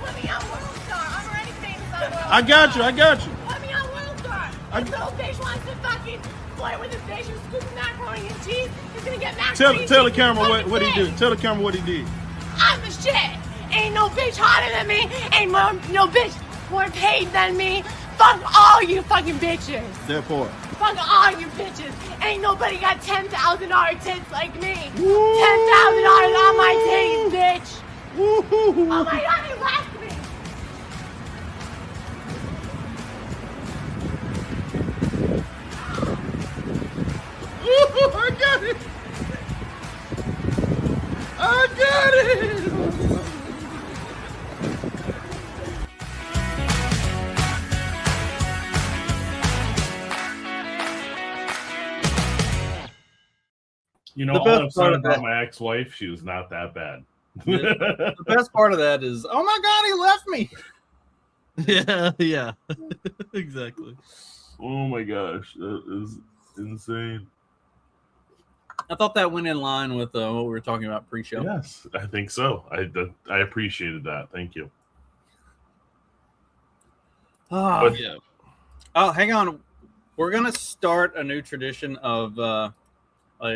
Put me on World Star. I'm already famous on World Star. I got you. Put me on World Star. This little bitch wants to fucking flirt with his bitch who's scooping macaroni and cheese. He's gonna get macaroni. Tell the camera what he did. Tell the camera what he did. I'm the shit. Ain't no bitch hotter than me. Ain't no bitch more paid than me. Fuck all you fucking bitches. Therefore. Fuck all you bitches. Ain't nobody got $10,000 tits like me. $10,000 on my titties, bitch. Woo-hoo-hoo. Oh my god, he left me. I got it. I got it. You know, all I'm saying about my ex-wife, she was not that bad. The best part of that is, oh my god, he left me. Yeah, exactly. Oh my gosh, that is insane. I thought that went in line with what we were talking about pre-show. Yes, I think so. I appreciated that. Thank you. Yeah. Oh, hang on. We're gonna start a new tradition of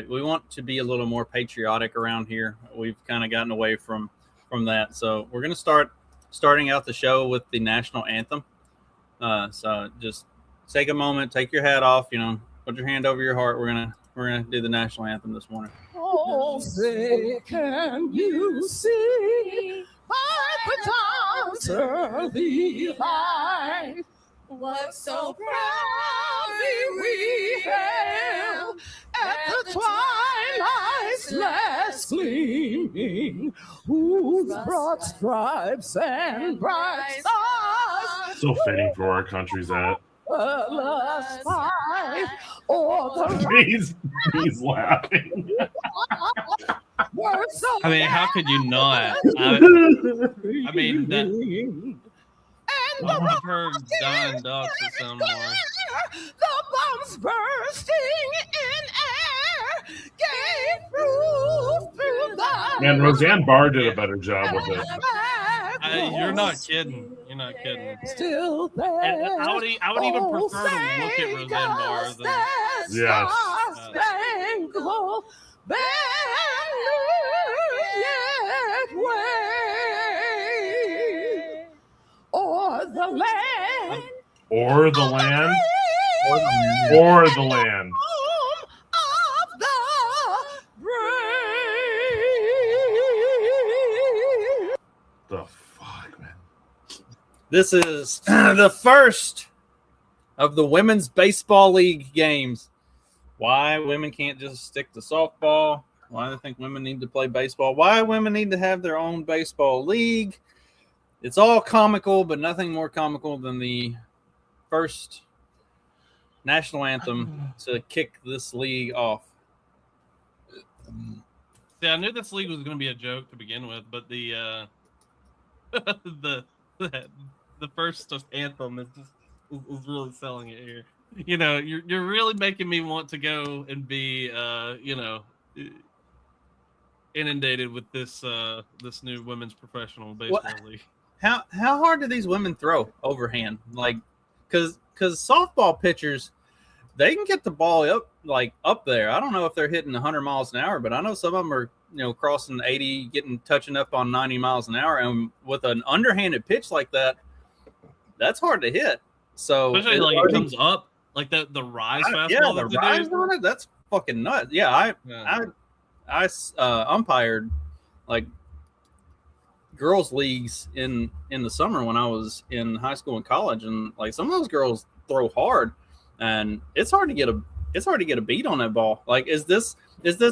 we want to be a little more patriotic around here. We've kind of gotten away from that, so we're gonna starting out the show with the national anthem. So just take a moment, take your hat off, put your hand over your heart. We're gonna do the national anthem this morning. Oh, say, can you see by the dawn's early light what so proudly we hailed at the twilight's last gleaming, whose broad stripes and bright stars So fitting for our country's at. He's laughing. I mean, how could you not? I mean, I've heard Dying Ducks or something more. The bombs bursting in air gave proof through the. Man, Roseanne Barr did a better job with it. You're not kidding. You're not kidding. Still there. And I would even prefer to look at Roseanne Barr than. Yes. Spangled banner yet wave o'er the land. Or the land. Or the land. Of the brave. The fuck, man. This is the first of the women's baseball league games. Why women can't just stick to softball? Why they think women need to play baseball? Why women need to have their own baseball league? It's all comical, but nothing more comical than the first national anthem to kick this league off. See, I knew this league was going to be a joke to begin with, but the the first anthem is really selling it here. You're really making me want to go and be inundated with this new women's professional baseball league. How hard do these women throw overhand? Because softball pitchers, they can get the ball up there. I don't know if they're hitting 100 miles an hour, but I know some of them are crossing 80, touching up on 90 miles an hour, and with an underhanded pitch like that, that's hard to hit. So especially it comes up like the rise fastball. Yeah, the rise on it. That's fucking nuts. Yeah, I umpired girls leagues in the summer when I was in high school and college, and some of those girls throw hard, and it's hard to get a beat on that ball. Is this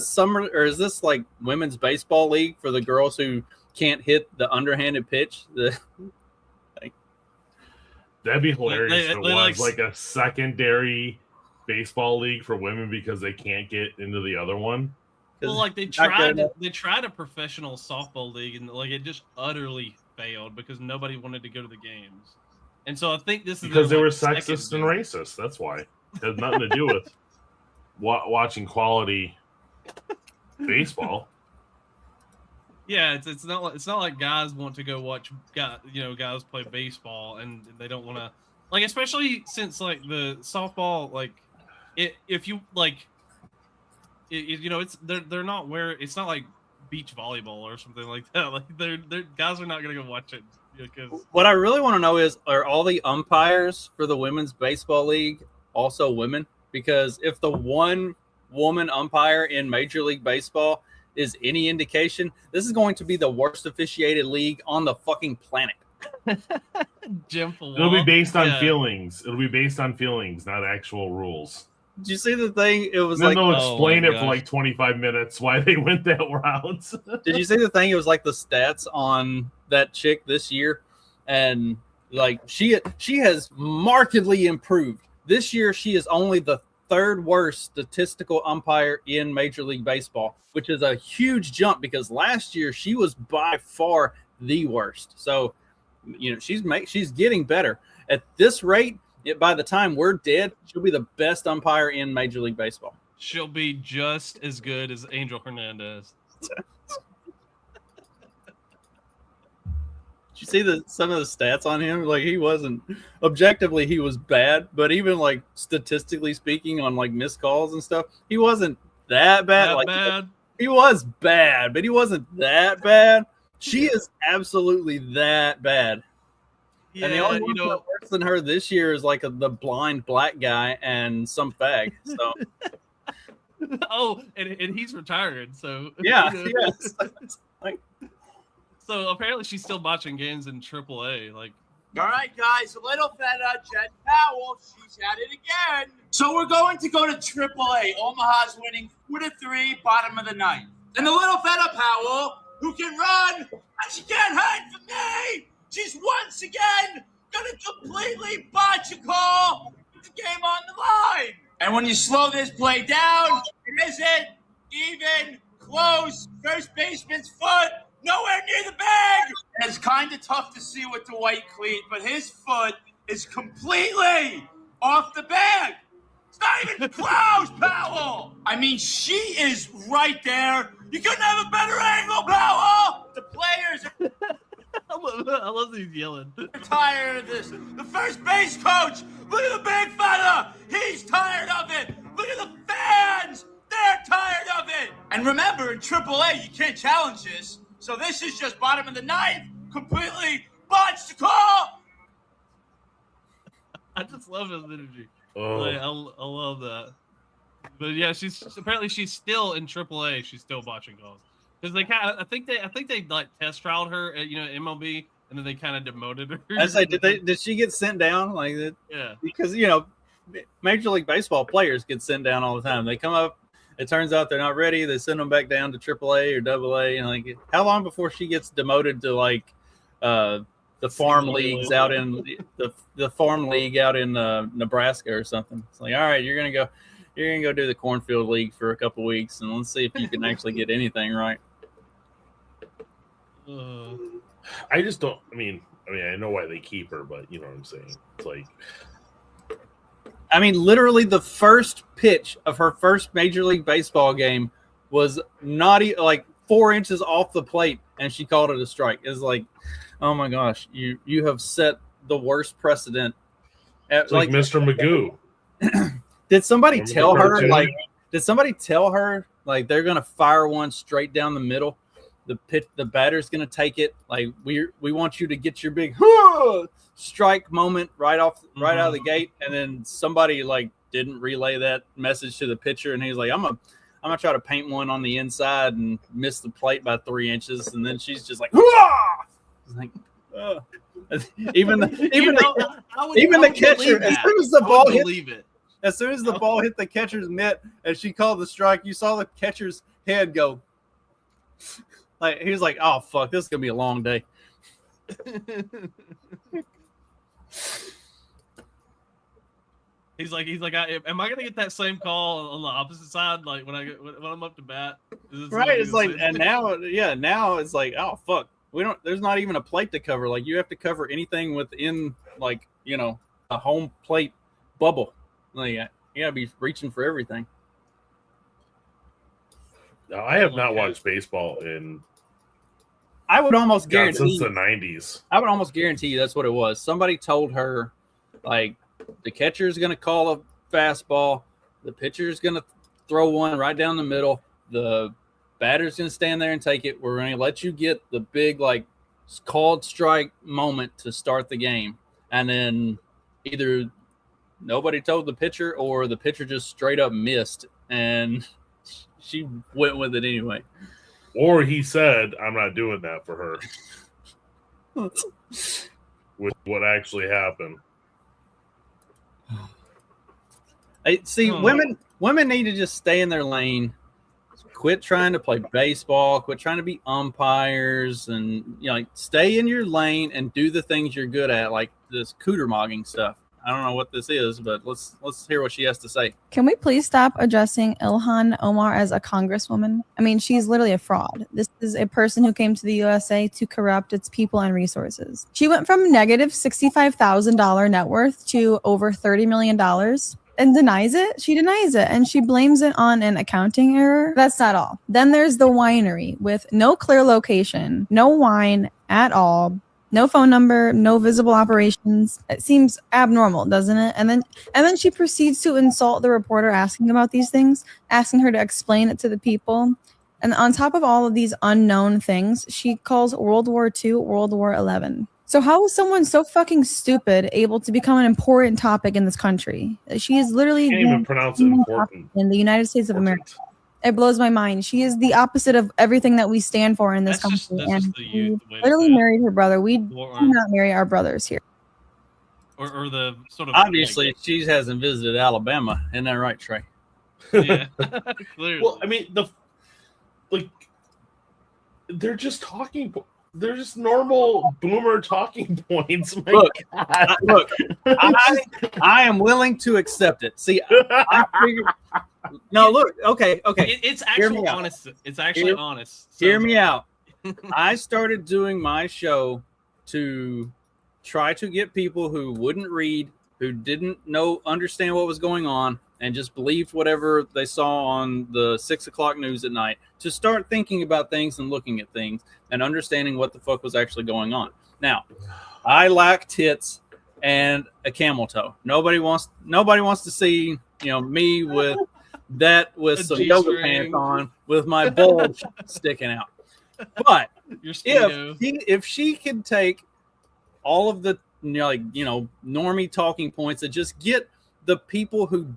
summer, or is this women's baseball league for the girls who can't hit the underhanded pitch? That'd be hilarious if it was a secondary baseball league for women because they can't get into the other one. Well, they tried a professional softball league, and it just utterly failed because nobody wanted to go to the games. And so I think this is because they were sexist and racist. That's why. It has nothing to do with watching quality baseball. Yeah, it's not like guys want to go watch guys play baseball and they don't want to, like, especially since like the softball, like if you like it's they're not it's not like beach volleyball or something like that. Like they're guys are not gonna go watch it because what I really want to know is, are all the umpires for the women's baseball league also women? Because if the one woman umpire in Major League Baseball is any indication, this is going to be the worst officiated league on the fucking planet. It'll be based on feelings. It'll be based on feelings, not actual rules. Did you see the thing? It was then like, they'll explain it for like 25 minutes why they went that route. Did you see the thing? It was like the stats on that chick this year, and like she has markedly improved. This year, she is only the third worst statistical umpire in Major League Baseball, which is a huge jump because last year she was by far the worst. So, she's getting better. At this rate, by the time we're dead, she'll be the best umpire in Major League Baseball. She'll be just as good as Angel Hernandez. Did you see some of the stats on him? Like, he wasn't objectively, he was bad, but even like statistically speaking on like missed calls and stuff, he wasn't that bad. Bad. He was bad, but he wasn't that bad. She is absolutely that bad. Yeah, and the only one worse than her this year is like the blind black guy and some fag. So, oh, and he's retiring. So yeah, yes. Like, so apparently she's still watching games in AAA. Like, all right, guys, a little feta, Jen Powell, she's at it again. So we're going to go to AAA. Omaha's winning 4-3, bottom of the ninth. And the little feta Powell, who can run, and she can't hide from me. She's once again going to completely botch a call with the game on the line. And when you slow this play down, it isn't even close. First baseman's foot nowhere near the bag. And it's kind of tough to see with the white cleat, but his foot is completely off the bag. It's not even close, Powell. I mean, she is right there. You couldn't have a better angle, Powell. The players are... I love these yelling. Tired of this. The first base coach, look at the big fella. He's tired of it. Look at the fans. They're tired of it. And remember, in AAA, you can't challenge this. So this is just bottom of the ninth, completely botched the call. I just love his energy. Oh. Like, I love that. But yeah, she's still in AAA. She's still botching calls. Because I think they like test trialed her at MLB, and then they kind of demoted her. I say, did she get sent down like that? Yeah. Because Major League Baseball players get sent down all the time. They come up, it turns out they're not ready. They send them back down to AAA or AA. And like, how long before she gets demoted to like the farm leagues out in the farm league out in Nebraska or something? It's like, all right, you're gonna go do the cornfield league for a couple weeks, and let's see if you can actually get anything right. I just don't. I mean, I know why they keep her, but you know what I'm saying. It's like, I mean, literally the first pitch of her first Major League Baseball game was not like 4 inches off the plate, and she called it a strike. It's like, oh my gosh, you have set the worst precedent. It's like Mr. Magoo. Did somebody tell her they're gonna fire one straight down the middle? The batter's gonna take it. Like, we want you to get your big strike moment right out of the gate, and then somebody like didn't relay that message to the pitcher, and he's like, I'm gonna try to paint one on the inside and miss the plate by 3 inches, and then she's just like, like even the catcher, as soon as the ball hit. As soon as the ball hit the catcher's mitt and she called the strike, you saw the catcher's head go. Like, he was like, "Oh fuck, this is gonna be a long day." He's like, am I gonna get that same call on the opposite side? Like when I'm up to bat, right? It's like, and now it's like, oh fuck, there's not even a plate to cover. Like, you have to cover anything within like a home plate bubble. Like, you gotta be reaching for everything. No, I have not watched baseball in I would almost since guarantee the 90s. I would almost guarantee you that's what it was. Somebody told her, like, the catcher is going to call a fastball, the pitcher is going to throw one right down the middle, the batter's going to stand there and take it. We're going to let you get the big, like, called strike moment to start the game. And then either nobody told the pitcher or the pitcher just straight up missed, and she went with it anyway. Or he said, I'm not doing that for her. With what actually happened. Women need to just stay in their lane. Quit trying to play baseball. Quit trying to be umpires, and like stay in your lane and do the things you're good at, like this cooter-mogging stuff. I don't know what this is, but let's hear what she has to say. Can we please stop addressing Ilhan Omar as a congresswoman? I mean, she's literally a fraud. This is a person who came to the USA to corrupt its people and resources. She went from negative $65,000 net worth to over $30 million and denies it. She denies it, and she blames it on an accounting error. That's not all. Then there's the winery with no clear location, no wine at all, no phone number, no visible operations. It seems abnormal, doesn't it? And then she proceeds to insult the reporter asking about these things, asking her to explain it to the people. And on top of all of these unknown things, she calls World War II World War 11. So how is someone so fucking stupid able to become an important topic in this country? She is literally Can't even pronounce it important in the United States of America. It blows my mind. She is the opposite of everything that we stand for in this country. And she literally married her brother. We do not marry our brothers here. Or the sort of obviously she hasn't visited Alabama. Isn't that right, Trey? Yeah. Clearly. Well, I mean, they're just talking. They're just normal boomer talking points. Look, I am willing to accept it. See, I figured. No, look. Okay. It's actually honest. It's actually honest. So. Hear me out. I started doing my show to try to get people who wouldn't read, who didn't understand what was going on, and just believed whatever they saw on the 6 o'clock news at night, to start thinking about things and looking at things and understanding what the fuck was actually going on. Now, I lack tits and a camel toe. Nobody wants to see, me with some yoga pants on with my bulge sticking out. But if she could take all of the normie talking points that just get the people who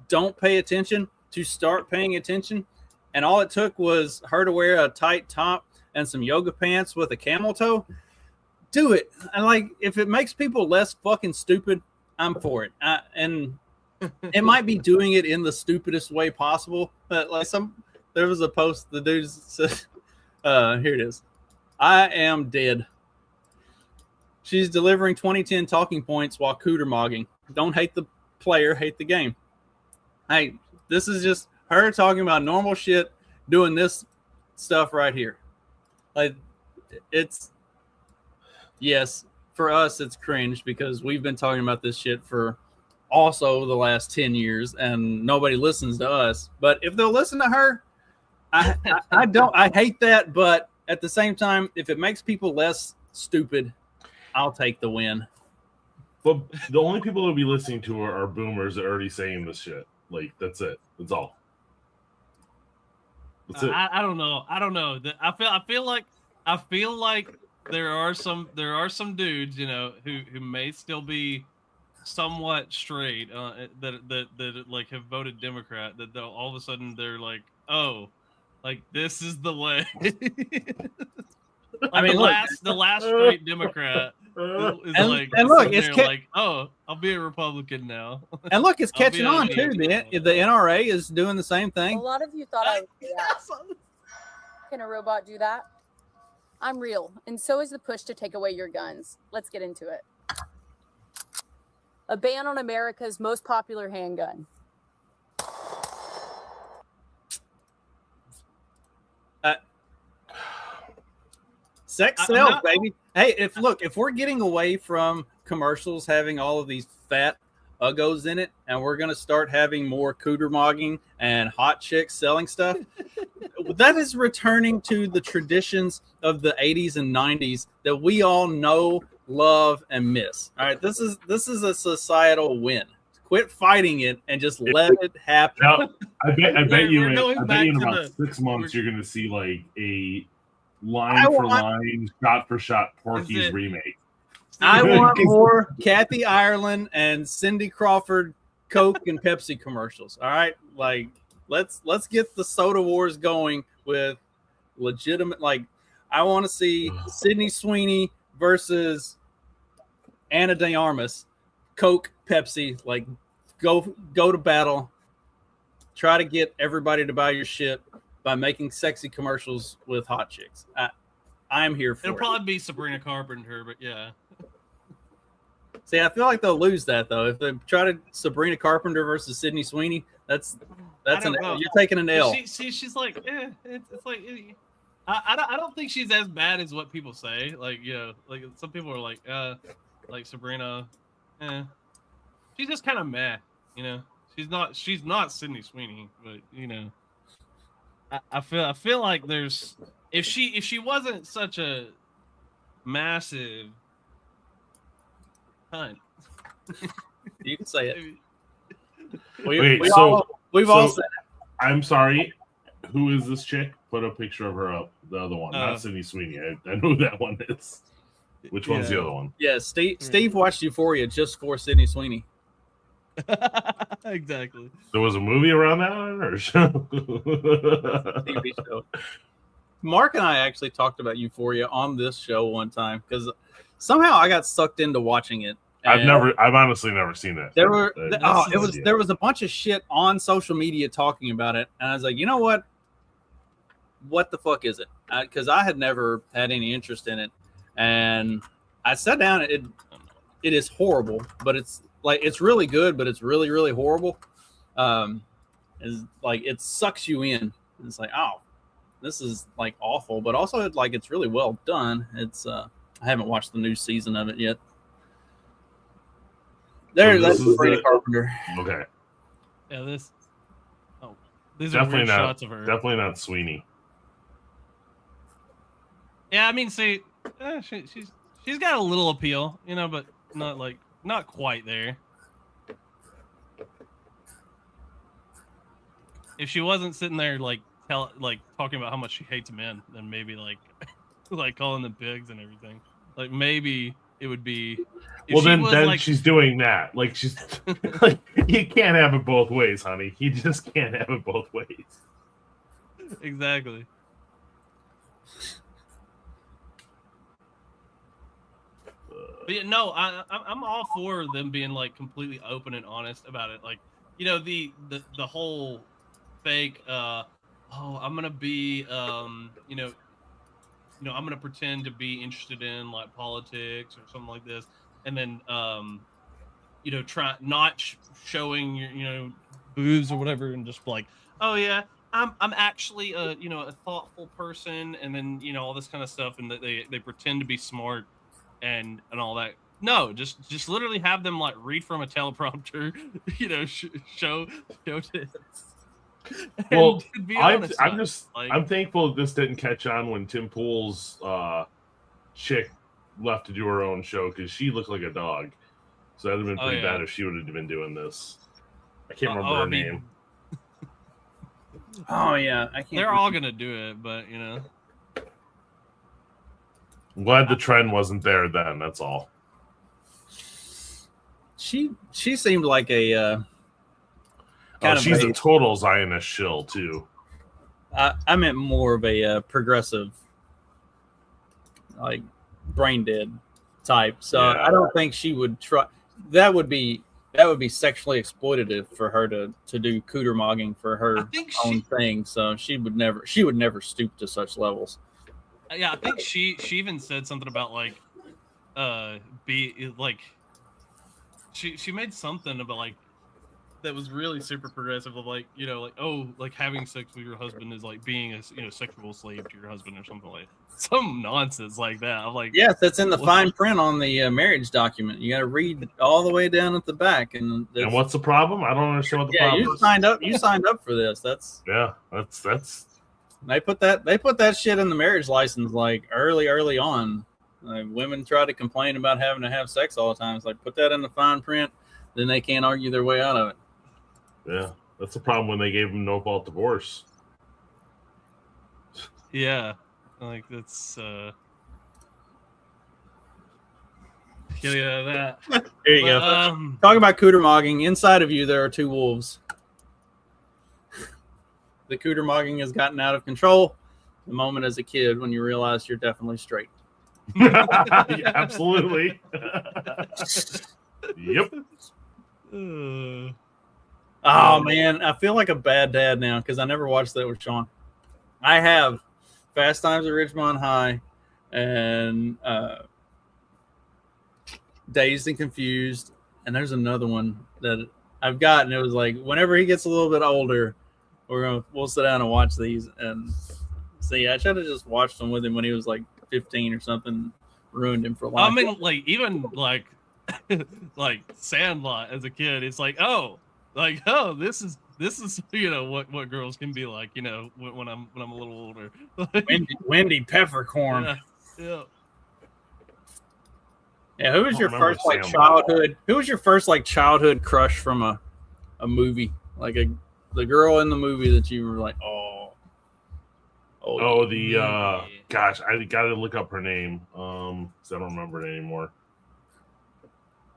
don't pay attention to start paying attention, and all it took was her to wear a tight top and some yoga pants with a camel toe, do it. And if it makes people less fucking stupid, I'm for it. And it might be doing it in the stupidest way possible, but there was a post, the dude said, here it is. I am dead. She's delivering 2010 talking points while cooter-mogging. Don't hate the player, hate the game. Hey, this is just her talking about normal shit, doing this stuff right here. Yes, for us, it's cringe because we've been talking about this shit for also the last 10 years and nobody listens to us. But if they'll listen to her, I hate that. But at the same time, if it makes people less stupid, I'll take the win. But the only people that'll be listening to her are boomers that are already saying this shit. That's it. That's all. That's it. I don't know. I feel like there are some dudes, who may still be somewhat straight, that have voted Democrat, that all of a sudden they're like, oh, this is the way. The last straight Democrat is it's oh, I'll be a Republican now. And look, it's catching on too. The NRA is doing the same thing. A lot of you thought I would do that. Can a robot do that? I'm real, and so is the push to take away your guns. Let's get into it. A ban on America's most popular handgun. Sex sells, baby. Hey, if we're getting away from commercials having all of these fat uggos in it, and we're gonna start having more cooter mogging and hot chicks selling stuff. That is returning to the traditions of the 80s and 90s that we all know, love, and miss. All right, this is a societal win. Quit fighting it and just let it happen. Now, I bet you in going about 6 months you're going to see like a line for line, shot for shot Porky's remake. I want more Kathy Ireland and Cindy Crawford Coke and Pepsi commercials. All right, like let's get the soda wars going with legitimate. Like, I want to see Sydney Sweeney versus Anna de Armas, Coke, Pepsi. Like, go to battle. Try to get everybody to buy your shit by making sexy commercials with hot chicks. I'm here for it. It'll probably be Sabrina Carpenter, but yeah. See, I feel like they'll lose that though. If they try to Sabrina Carpenter versus Sydney Sweeney, that's an L. You're taking an L. She's like, it's like, I don't think she's as bad as what people say. Like, you know, like some people are like Sabrina, she's just kind of meh, you know. She's not Sydney Sweeney, but you know, I feel like there's if she wasn't such a massive cunt. You can say it. We've all said it. I'm sorry. Who is this chick? Put a picture of her up. The other one, not Sydney Sweeney. I know who that one is. Which one's the other one? Yeah, Steve watched Euphoria just for Sydney Sweeney. Exactly. There was a movie around that one, or show? TV show. Mark and I actually talked about Euphoria on this show one time because somehow I got sucked into watching it. I've honestly never seen that. There was a bunch of shit on social media talking about it, and I was like, you know what? What the fuck is it? Because I had never had any interest in it, and I sat down. It is horrible, but it's really good, but it's really, really horrible. Is like it sucks you in. It's like, oh, this is like awful, but also like it's really well done. It's I haven't watched the new season of it yet. That's Sabrina Carpenter. Okay. Yeah, these definitely are weird not shots of her. Definitely not Sweeney. Yeah, I mean, see, she's got a little appeal, you know, but not quite there. If she wasn't sitting there talking about how much she hates men, then maybe like calling them pigs and everything, like maybe it would be. Well, then she's doing that. Like she's like, you can't have it both ways, honey. You just can't have it both ways. Exactly. But yeah, no, I'm all for them being like completely open and honest about it. Like, you know, the whole fake I'm gonna be I'm gonna pretend to be interested in like politics or something like this, and then try not showing your boobs or whatever, and just like, oh yeah, I'm actually a thoughtful person, and then all this kind of stuff, and that they pretend to be smart and all that. No, just literally have them like read from a teleprompter, show tits. Well, honest, I'm thankful this didn't catch on when Tim Pool's chick left to do her own show, because she looked like a dog. So that'd have been pretty bad if she would have been doing this. I can't remember her name. Oh yeah, I can't. They're all gonna do it, but I'm glad the trend wasn't there then. That's all. She seemed like a. She's a total Zionist shill too. I meant more of a progressive, like brain dead type. So yeah. I don't think she would try. That would be sexually exploitative for her to do cooter mogging for her own thing. So she would never stoop to such levels. Yeah, I think she even said something about like, she made something about like, that was really super progressive of like, like, oh, like having sex with your husband is like being a sexual slave to your husband or something like some nonsense like that. I'm like, yes, that's in the fine print on the marriage document. You got to read all the way down at the back. And what's the problem? I don't understand what the problem you is. You signed up for this. That's they put that shit in the marriage license like early on. Women try to complain about having to have sex all the time. It's like, put that in the fine print, then they can't argue their way out of it. Yeah, that's the problem when they gave him no fault divorce. Yeah, like that's getting out of that. There you go. Talk about cooter mogging. Inside of you, there are two wolves. The cooter mogging has gotten out of control. The moment as a kid when you realize you're definitely straight. Yeah, absolutely. Yep. Oh man, I feel like a bad dad now because I never watched that with Sean. I have Fast Times at Ridgemont High and Dazed and Confused, and there's another one that I've got, and it was like whenever he gets a little bit older, we'll sit down and watch these. And see, I should have just watched them with him when he was like 15 or something. Ruined him for life. I mean, like even like like Sandlot as a kid, it's like, this is what girls can be like, when I'm a little older. Wendy Peppercorn. Yeah. Yeah, who was your first childhood? Who was your first childhood crush from a movie? Like the girl in the movie that you were like, gosh, I gotta look up her name. 'Cause I don't remember it anymore.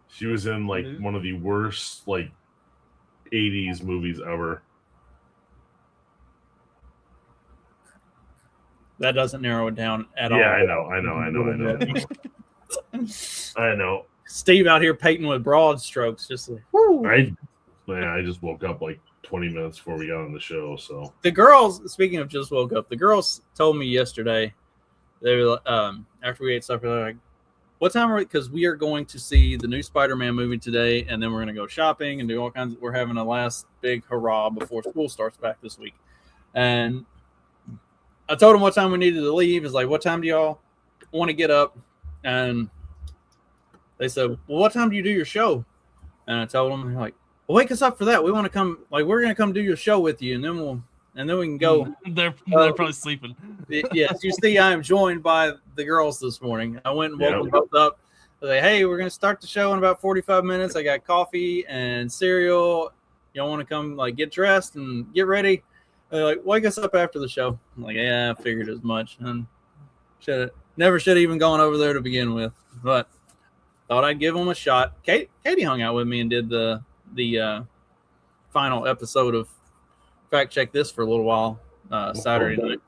She was in one of the worst 80s movies ever. That doesn't narrow it down at all. Yeah, I know. I know. Steve out here painting with broad strokes, just like, whoo. I just woke up 20 minutes before we got on the show. So the girls, speaking of just woke up, the girls told me yesterday, they were after we ate supper, they're like, what time are we? Because we are going to see the new Spider-Man movie today, and then we're going to go shopping and do all kinds of, we're having a last big hurrah before school starts back this week. And I told them what time we needed to leave. It's like, what time do y'all want to get up? And they said, well, what time do you do your show? And I told them, they're like, well, wake us up for that. We want to come, we're going to come do your show with you, and then we can go. They're probably sleeping. Yes, you see, I am joined by the girls this morning. I went and woke them both up. I was like, hey, we're going to start the show in about 45 minutes. I got coffee and cereal. Y'all want to come get dressed and get ready? They're like, wake us up after the show. I'm like, yeah, I figured as much. And never should have even gone over there to begin with, but thought I'd give them a shot. Katie hung out with me and did the final episode of Fact Check This for a little while Saturday night.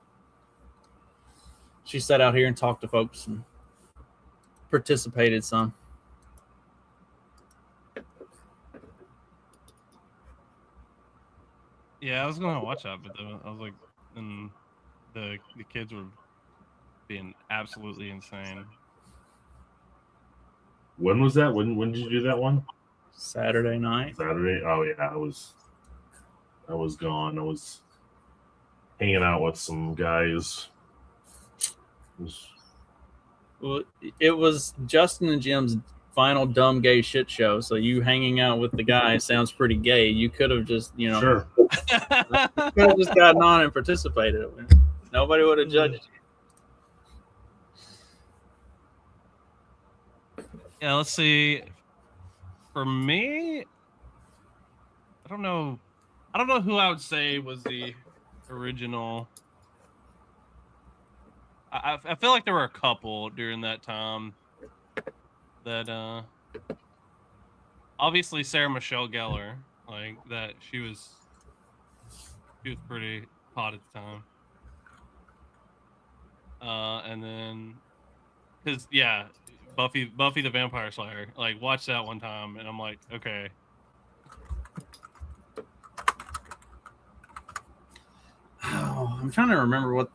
She sat out here and talked to folks and participated some. Yeah, I was gonna watch that, but I was like, and the kids were being absolutely insane. When was that? When did you do that one? Saturday night. Saturday? Oh yeah, I was gone. I was hanging out with some guys. Well, it was Justin and Jim's final dumb gay shit show. So you hanging out with the guy sounds pretty gay. You could have just, sure. could have just gotten on and participated. Nobody would have judged you. Yeah, let's see. For me, I don't know who I would say was the original. I feel like there were a couple during that time that obviously Sarah Michelle Gellar, that she was pretty hot at the time. And then because Buffy the Vampire Slayer, watched that one time and I'm like, okay. Oh, I'm trying to remember what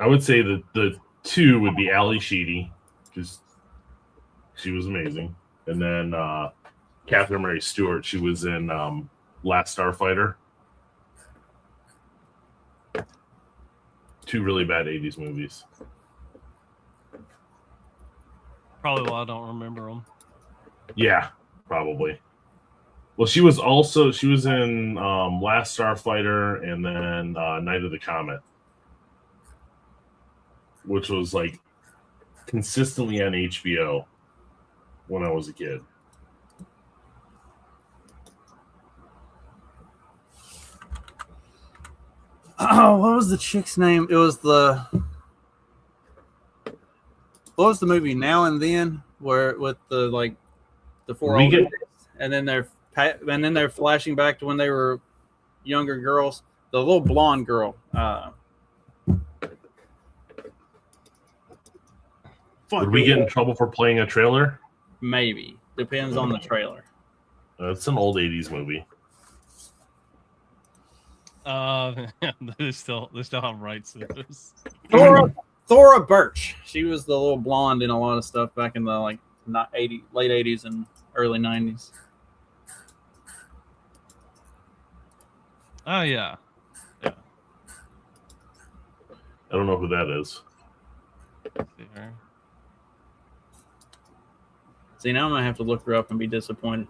I would say that the two would be Ali Sheedy, because she was amazing. And then Catherine Mary Stewart. She was in Last Starfighter. 2 really bad 80s movies. Probably why I don't remember them. Yeah, probably. Well, she was in Last Starfighter and then Night of the Comet, which was like consistently on HBO when I was a kid. Oh, what was the chick's name? It was what was the movie Now and Then, where with the 4 older kids, and then they're flashing back to when they were younger girls. The little blonde girl. Would we get in trouble for playing a trailer? Maybe. Depends on the trailer. It's an old 80s movie. They still have rights to this. Thora Birch. She was the little blonde in a lot of stuff back in the late 80s and early 90s. Oh yeah. I don't know who that is. See, now I'm gonna have to look her up and be disappointed.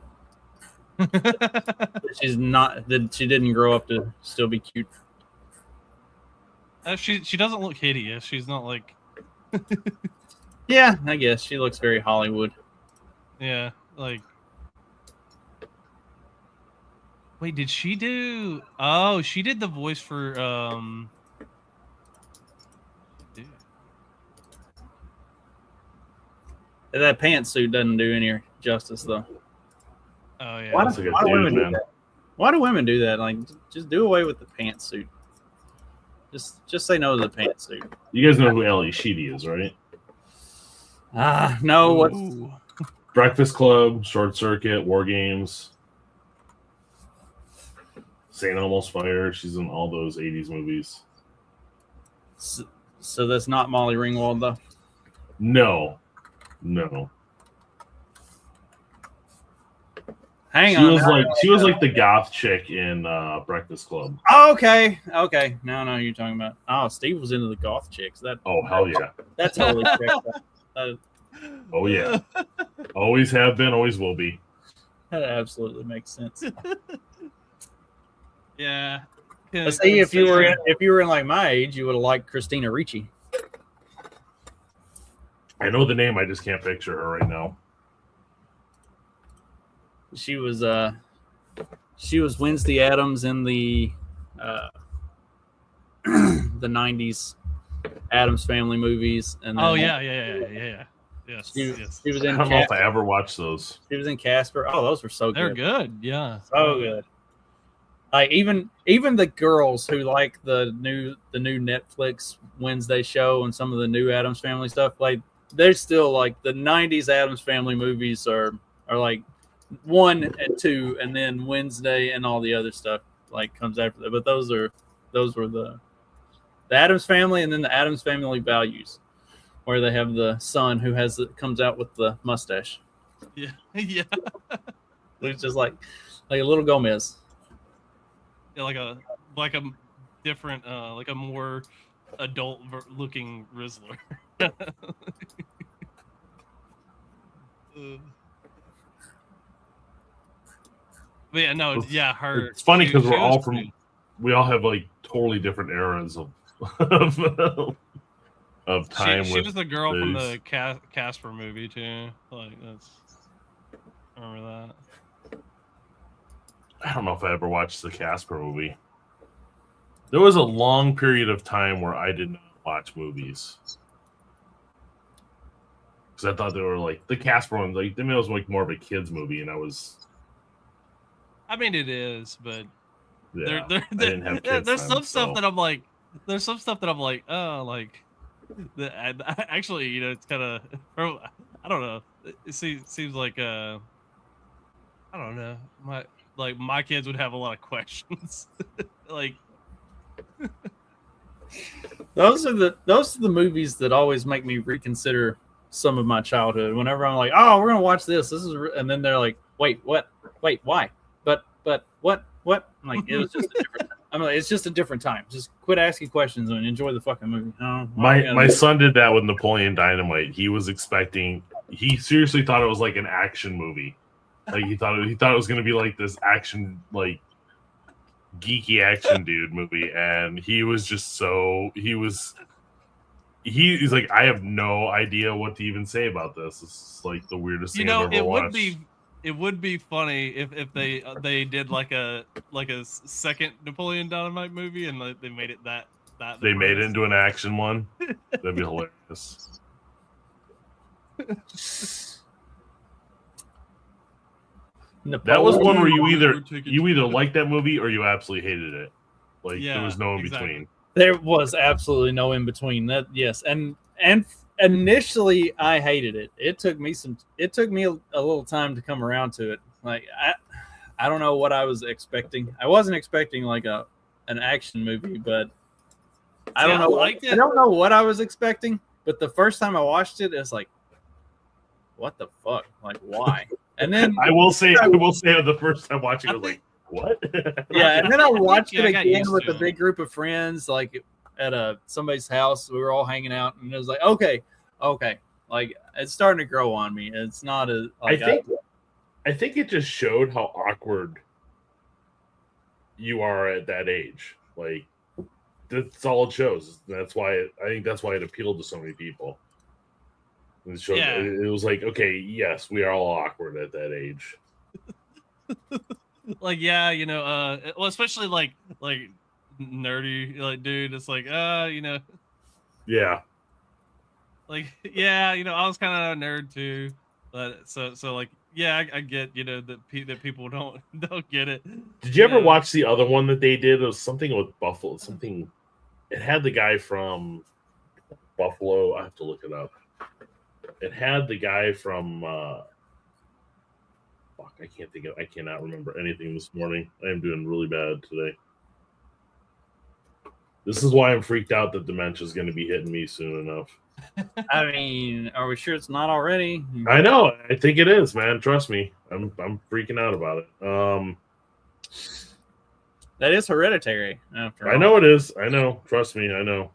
She's not. That she didn't grow up to still be cute. She doesn't look hideous. She's not like. Yeah, I guess she looks very Hollywood. Yeah, like. Wait, did she do? Oh, she did the voice for That pantsuit doesn't do any justice, though. Oh yeah. Why do women do that? Like, just do away with the pantsuit. Just say no to the pantsuit. You guys know who Ali Sheedy is, right? No. What? Breakfast Club, Short Circuit, War Games, St. Elmo's Fire. She's in all those 80s movies. So that's not Molly Ringwald, though? No. Hang on. She was like the goth chick in Breakfast Club. Oh, okay. Now you're talking about. Oh, Steve was into the goth chicks. Oh, hell yeah. That totally checks out. Oh yeah. Always have been, always will be. That absolutely makes sense. Yeah. But see, if you were in like my age, you would have liked Christina Ricci. I know the name, I just can't picture her right now. She was Wednesday Addams in the the 90s Addams Family movies. And yeah. Yes. She was in. I don't know if I ever watched those. She was in Casper. Oh, those were so good. They're good. Yeah. So good. Like even the girls who like the new Netflix Wednesday show and some of the new Addams Family stuff, like they're still like the 90s Addams Family movies are like 1 and 2, and then Wednesday and all the other stuff like comes after that. But those were the Addams Family, and then the Addams Family Values, where they have the son who comes out with the mustache. Yeah. Looks just like a little Gomez. Yeah, like a different, like a more adult looking Rizzler. But yeah, no, yeah, her. It's funny because we all have like totally different eras of time. She was the girl from the Casper movie too. Like I remember that. I don't know if I ever watched the Casper movie. There was a long period of time where I did not watch movies because I thought they were like the Casper one. Like, it was like more of a kids movie, and I was. I mean, it is, but yeah, there's some stuff that I'm like, oh, like, actually, you know, it's kind of, I don't know. It seems like, I don't know, my kids would have a lot of questions, like. Those are the movies that always make me reconsider some of my childhood. Whenever I'm like, oh, we're gonna watch this is, and then they're like, wait, what? Wait, why? But what? Like, it was just a different. I'm like, it's just a different time. Just quit asking questions and enjoy the fucking movie. My son did that with Napoleon Dynamite. He seriously thought it was like an action movie. Like he thought it was going to be like this action, like geeky action dude movie, and he was just he's like, I have no idea what to even say about this. It's like the weirdest thing I've ever watched. It would be funny if they did like a second Napoleon Dynamite movie and they made it that they made it into an action one. That'd be hilarious. That was one where you either liked that movie or you absolutely hated it. Like there was no in between. There was absolutely no in between. That yes, and initially I hated it. It took me a little time to come around to it. Like I don't know what I was expecting. I wasn't expecting like an action movie, but I don't know. I don't know what I was expecting. But the first time I watched it, it's like, what the fuck? Like why? And then I will say the first time watching, I was like, what? Yeah, and then I watched it again with a big group of friends, like at somebody's house. We were all hanging out, and it was like, okay, like it's starting to grow on me. It's not as like, I think it just showed how awkward you are at that age. Like that's all it shows. That's why I think that's why it appealed to so many people. It showed, it was like, okay, yes, we are all awkward at that age. Like, yeah, you know, well, especially like nerdy, like, dude, it's like, you know, yeah, like, yeah, you know, I was kind of a nerd too, but so like, yeah, I get, you know, that people don't get it. Did you ever watch the other one that they did? It was something with Buffalo, something. It had the guy from Buffalo. I have to look it up. It had the guy from. I cannot remember anything this morning. I am doing really bad today. This is why I'm freaked out that dementia is going to be hitting me soon enough. I mean, are we sure it's not already? I know. I think it is, man. Trust me. I'm freaking out about it. That is hereditary. After all. I know it is. I know. Trust me. I know.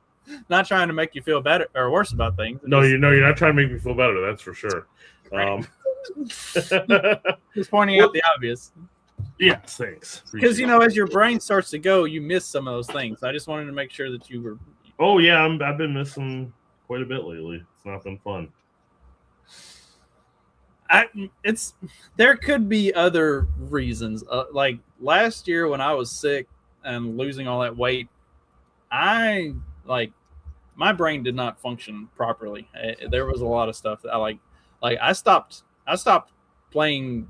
Not trying to make you feel better or worse about things. No, you're not trying to make me feel better. That's for sure. Right. Just pointing out the obvious. Yes, thanks. Because as your brain starts to go, you miss some of those things. I just wanted to make sure that you were. Oh yeah, I've been missing quite a bit lately. It's not been fun. There could be other reasons. Like last year when I was sick and losing all that weight, my brain did not function properly. There was a lot of stuff that I stopped playing.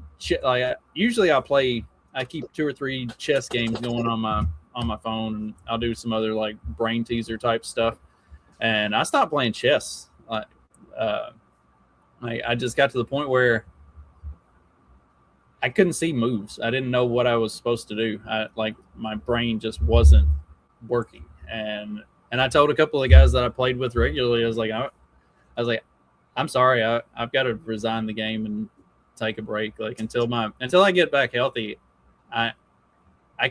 Usually I keep 2 or 3 chess games going on my phone, and I'll do some other like brain teaser type stuff. And I stopped playing chess. I just got to the point where I couldn't see moves. I didn't know what I was supposed to do. My brain just wasn't working. And I told a couple of guys that I played with regularly, I was like, I'm sorry, I've got to resign the game and take a break. Like until I get back healthy, I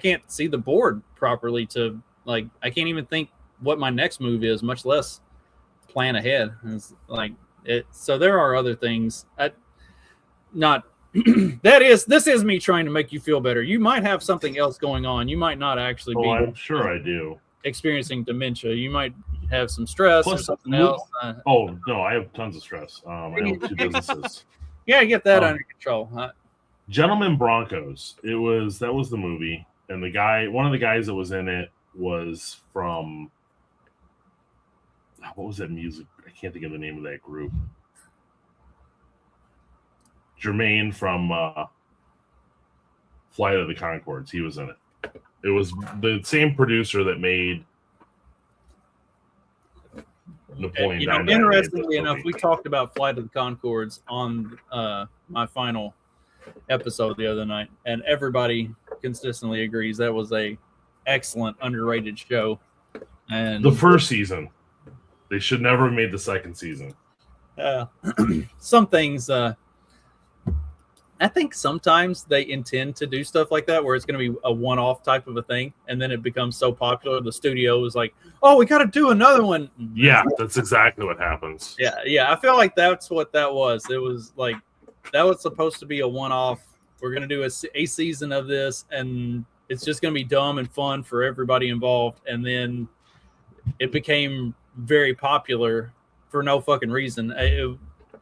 can't see the board properly to like I can't even think what my next move is, much less plan ahead. It's like it. So there are other things. This is me trying to make you feel better. You might have something else going on. You might not actually be. I'm sure I do. Experiencing dementia. You might have some stress or something else. Oh no, I have tons of stress. I own 2 businesses. Yeah, get that under control. Gentlemen Broncos. That was the movie, and one of the guys that was in it was from what was that music? I can't think of the name of that group. Jermaine from Flight of the Conchords. He was in it. It was the same producer that made Napoleon Dynamite. Interestingly enough, we talked about Flight of the Conchords on my final episode the other night, and everybody consistently agrees that was a excellent, underrated show. And the first season, they should never have made the second season. Some things. I think sometimes they intend to do stuff like that where it's going to be a one-off type of a thing, and then it becomes so popular the studio is like, oh, we got to do another one. Yeah, that's exactly what happens. Yeah, I feel like that's what that was. It was like that was supposed to be a one-off. We're going to do a season of this, and it's just going to be dumb and fun for everybody involved. And then it became very popular for no fucking reason.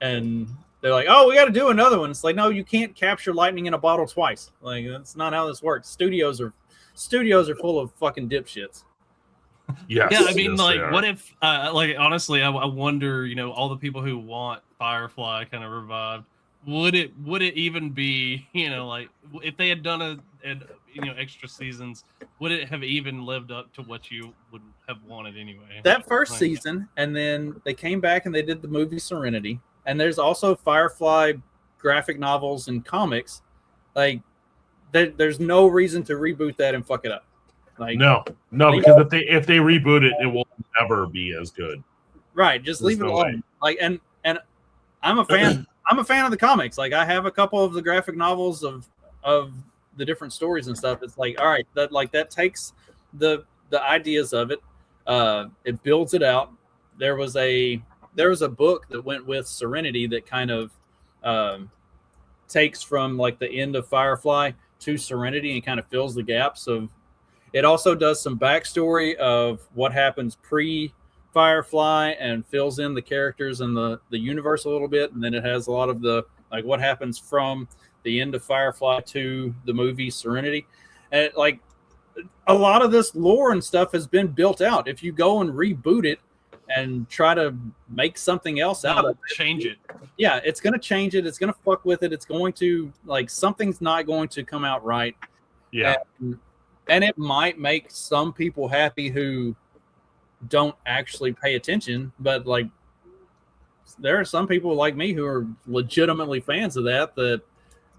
And they're like, oh, we got to do another one. It's like, no, you can't capture lightning in a bottle twice. Like, that's not how this works. Studios are full of fucking dipshits. Yes, yeah, I mean, yes, like, what if, like, honestly, I wonder, you know, all the people who want Firefly kind of revived, would it even be, you know, like, if they had done you know, extra seasons, would it have even lived up to what you would have wanted anyway? That first season, and then they came back and they did the movie Serenity. And there's also Firefly graphic novels and comics. Like, there's no reason to reboot that and fuck it up. Like, no, because if they reboot it, it will never be as good. Right, just leave it alone. Like, and I'm a fan. I'm a fan of the comics. Like, I have a couple of the graphic novels of the different stories and stuff. It's like, all right, that takes the ideas of it. It builds it out. There was a book that went with Serenity that kind of takes from like the end of Firefly to Serenity and kind of fills the gaps of. It also does some backstory of what happens pre-Firefly and fills in the characters and the universe a little bit, and then it has a lot of the like what happens from the end of Firefly to the movie Serenity, and like a lot of this lore and stuff has been built out. If you go and reboot it and try to make something else out of it, change it. Yeah, it's going to change it. It's going to fuck with it. It's going to, like, something's not going to come out right. Yeah. And it might make some people happy who don't actually pay attention, but like there are some people like me who are legitimately fans of that.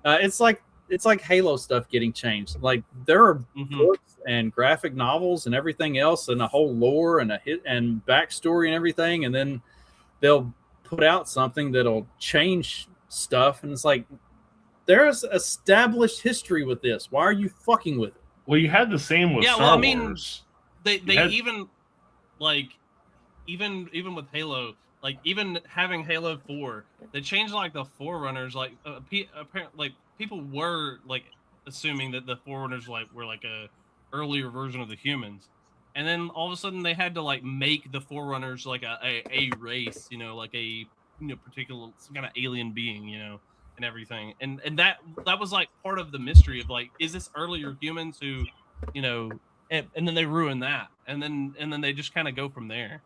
It's like Halo stuff getting changed. Like there are books and graphic novels and everything else and a whole lore and and backstory and everything, and then they'll put out something that'll change stuff, and it's like there's established history with this. Why are you fucking with it? Well, you had the same with Star Wars. They even like even with Halo, like even having Halo 4, they changed like the Forerunners. Like apparently, like people were like assuming that the Forerunners were like a earlier version of the humans, and then all of a sudden they had to like make the Forerunners like a race, you know, like a particular some kind of alien being, you know. And everything, and that was like part of the mystery of like, is this earlier humans who, you know, and then they ruin that, and then they just kind of go from there,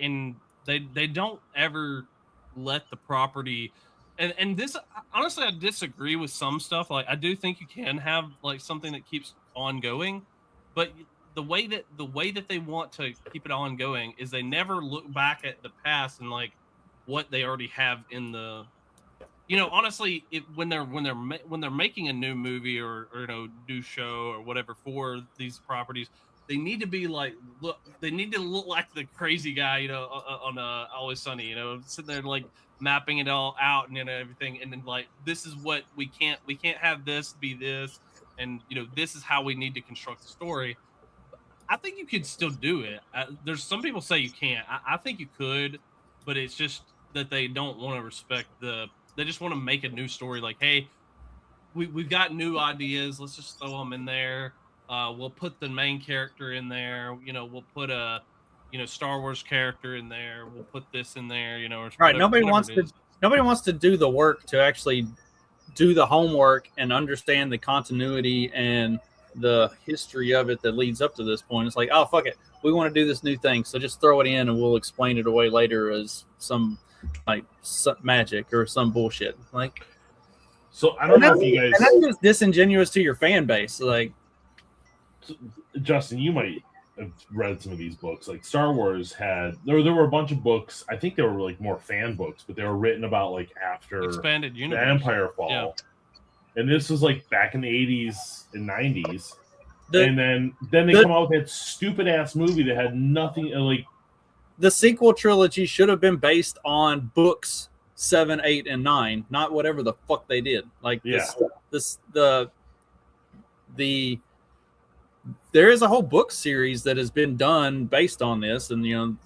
and they don't ever let the property, and this honestly I disagree with some stuff. Like I do think you can have like something that keeps ongoing, but the way that they want to keep it ongoing is they never look back at the past and like what they already have in the. You know, honestly, when they're making a new movie or new show or whatever for these properties, they need to be like they need to look like the crazy guy, you know, on Always Sunny, you know, sitting there like mapping it all out and everything, and then like this is what we can't have this be this, and this is how we need to construct the story. I think you could still do it. There's some people say you can't. I think you could, but it's just that they don't want to respect They just want to make a new story. Like, hey, we've got new ideas. Let's just throw them in there. We'll put the main character in there. We'll put a, Star Wars character in there. We'll put this in there. Or right. Nobody wants to do the work to actually do the homework and understand the continuity and the history of it that leads up to this point. It's like, oh, fuck it. We want to do this new thing. So just throw it in and we'll explain it away later as some magic or some bullshit. Like, so I don't know if you guys. And that's just disingenuous to your fan base. Like, Justin, you might have read some of these books. Like Star Wars had there were a bunch of books. I think they were like more fan books, but they were written about like after expanded universe, the Empire fall. Yeah. And this was like back in the 80s and 90s. And then they come out with that stupid ass movie that had nothing like. The sequel trilogy should have been based on books 7, 8, and 9, not whatever the fuck they did. Like there is a whole book series that has been done based on this, and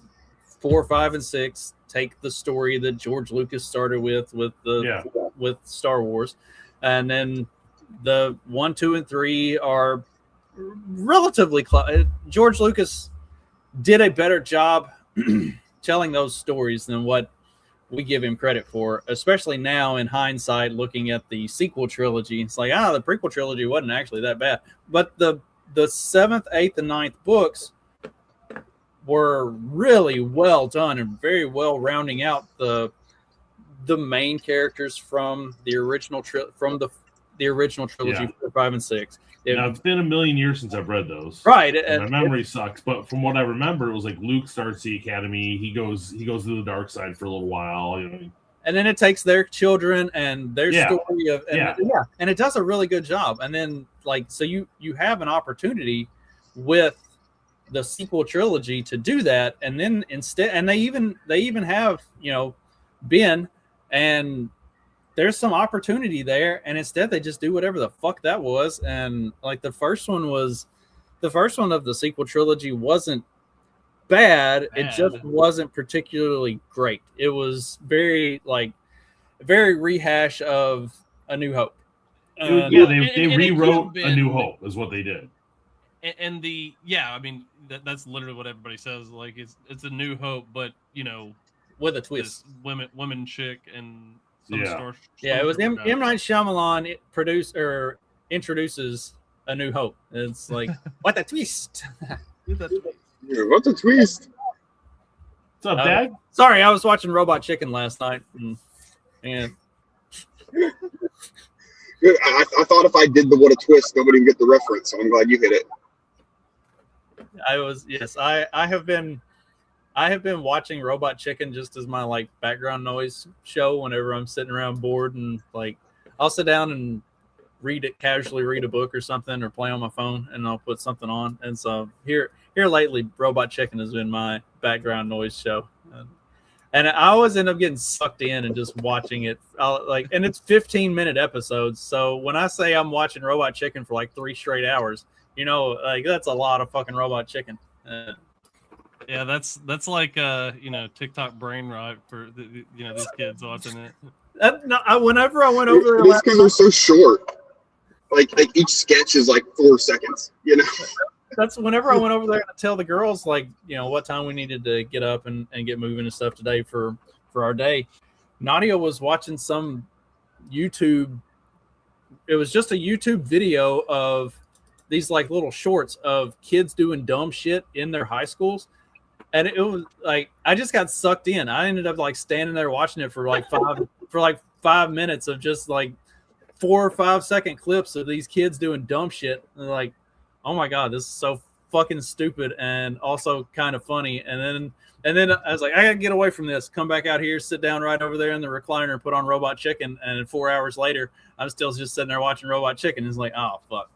4, 5, and 6 take the story that George Lucas started with Star Wars, and then the 1, 2, and 3 are relatively close. George Lucas did a better job telling those stories than what we give him credit for, especially now in hindsight, looking at the sequel trilogy. It's like, the prequel trilogy wasn't actually that bad, but the 7th, 8th, and 9th books were really well done and very well rounding out the main characters from the original trilogy, 4, 5, and 6. Now, it's been a million years since I've read those. Right. My memory sucks, but from what I remember, it was like Luke starts the academy. He goes to the dark side for a little while. And then it takes their children and their story of and it does a really good job. And then so you have an opportunity with the sequel trilogy to do that, and then instead, and they even have Ben, and there's some opportunity there, and instead they just do whatever the fuck that was. And the first one of the sequel trilogy wasn't bad. It just wasn't particularly great. It was very rehash of A New Hope. They rewrote A New Hope is what they did. And that's literally what everybody says. Like it's A New Hope, but with a twist, women chick and it was M. Night Shyamalan introduces A New Hope. It's like what a twist! What a twist! What's up, Dad? Sorry, I was watching Robot Chicken last night, and I thought if I did the what a twist, nobody would get the reference. So I'm glad you hit it. I have been watching Robot Chicken just as my background noise show whenever I'm sitting around bored, and I'll sit down and casually read a book or something, or play on my phone, and I'll put something on. And so here lately, Robot Chicken has been my background noise show, and I always end up getting sucked in and just watching it. And it's 15-minute episodes, so when I say I'm watching Robot Chicken for 3 straight hours, that's a lot of fucking Robot Chicken. Yeah, that's like TikTok brain rot for these kids watching it. Whenever I went over there, it's because they're so short. Like each sketch is 4 seconds. That's whenever I went over there to tell the girls what time we needed to get up and get moving and stuff today for our day. Nadia was watching some YouTube. It was just a YouTube video of these little shorts of kids doing dumb shit in their high schools. And it was I just got sucked in. I ended up standing there watching it for 5 minutes of just 4 or 5 second clips of these kids doing dumb shit. And oh my God, this is so fucking stupid and also kind of funny. And then I was like, I gotta get away from this. Come back out here, sit down right over there in the recliner, put on Robot Chicken. And 4 hours later, I'm still just sitting there watching Robot Chicken. It's oh fuck.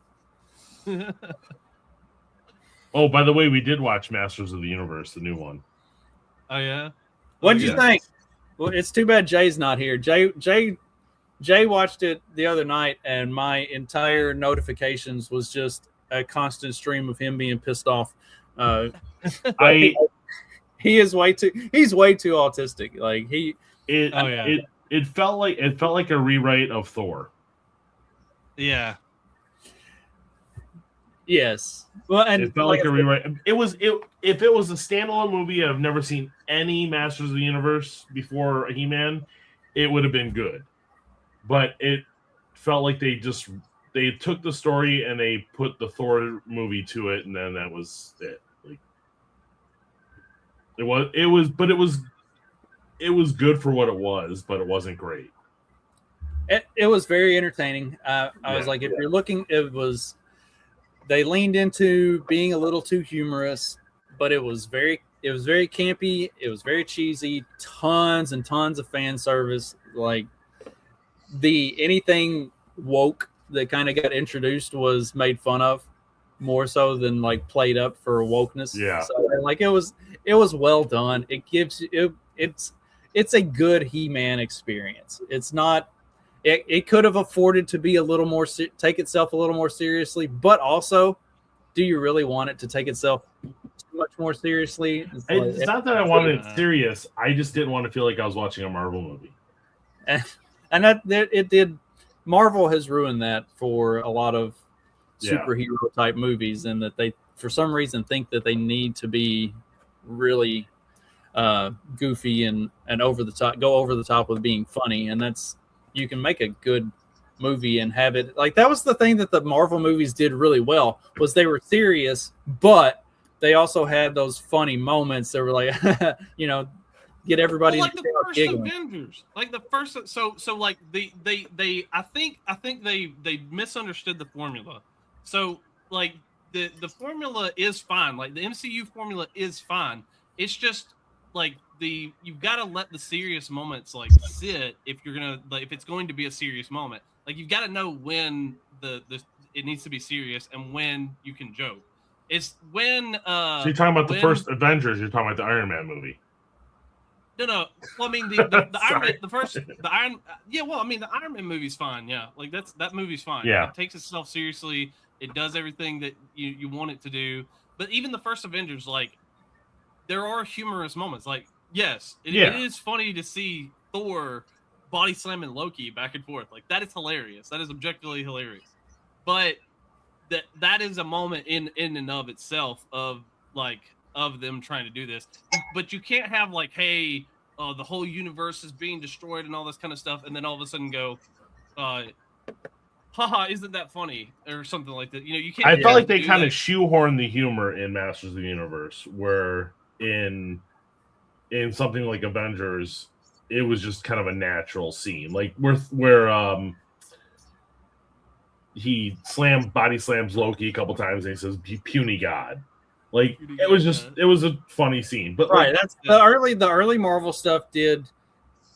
Oh, by the way, we did watch Masters of the Universe, the new one. Oh yeah. What'd you think? Well, it's too bad Jay's not here. Jay watched it the other night, and my entire notifications was just a constant stream of him being pissed off. He's way too autistic. It felt like a rewrite of Thor. Yeah. Yes. Well, and it felt like a rewrite. If it was a standalone movie, I've never seen any Masters of the Universe before He-Man, it would have been good. But it felt like they took the story and they put the Thor movie to it, and then that was it. It was good for what it was, but it wasn't great. It was very entertaining. I was like, if you're looking, they leaned into being a little too humorous, but it was very campy. It was very cheesy. Tons and tons of fan service. Anything woke that kind of got introduced was made fun of more so than played up for wokeness. Yeah. So it was well done. It it's a good He-Man experience. It's not. It could have afforded to be a little more take itself a little more seriously, but also, do you really want it to take itself too much more seriously? It's not that I wanted it serious. I just didn't want to feel like I was watching a Marvel movie. And that it did. Marvel has ruined that for a lot of superhero type movies, and that they, for some reason, think that they need to be really goofy and over the top, go over the top with being funny. And that's, you can make a good movie and have it like that was the thing that the Marvel movies did really well, was they were serious, but they also had those funny moments that were like, get everybody like the first giggling. Avengers, like the first. So like they I think they misunderstood the formula. So like the formula is fine. Like the MCU formula is fine. It's just like you've got to let the serious moments like sit if you're gonna, like, if it's going to be a serious moment. Like you've got to know when the it needs to be serious and when you can joke. It's when so you're talking about the first Avengers. You're talking about the Iron Man movie. No. Well, I mean the Iron Man, the Iron Man movie's fine. Yeah, like that movie's fine. Yeah, it takes itself seriously. It does everything that you want it to do. But even the first Avengers, like, there are humorous moments. Like, yes, it is funny to see Thor body slamming Loki back and forth. Like, that is hilarious. That is objectively hilarious. But that is a moment in and of itself of them trying to do this. But you can't have like, hey, the whole universe is being destroyed and all this kind of stuff, and then all of a sudden go, haha, isn't that funny? Or something like that. You can't. I felt like they kind of shoehorned the humor in Masters of the Universe, where in something like Avengers, it was just kind of a natural scene. Like where he body slams Loki a couple times and he says puny god. Like it was a funny scene. But right, that's the early Marvel stuff did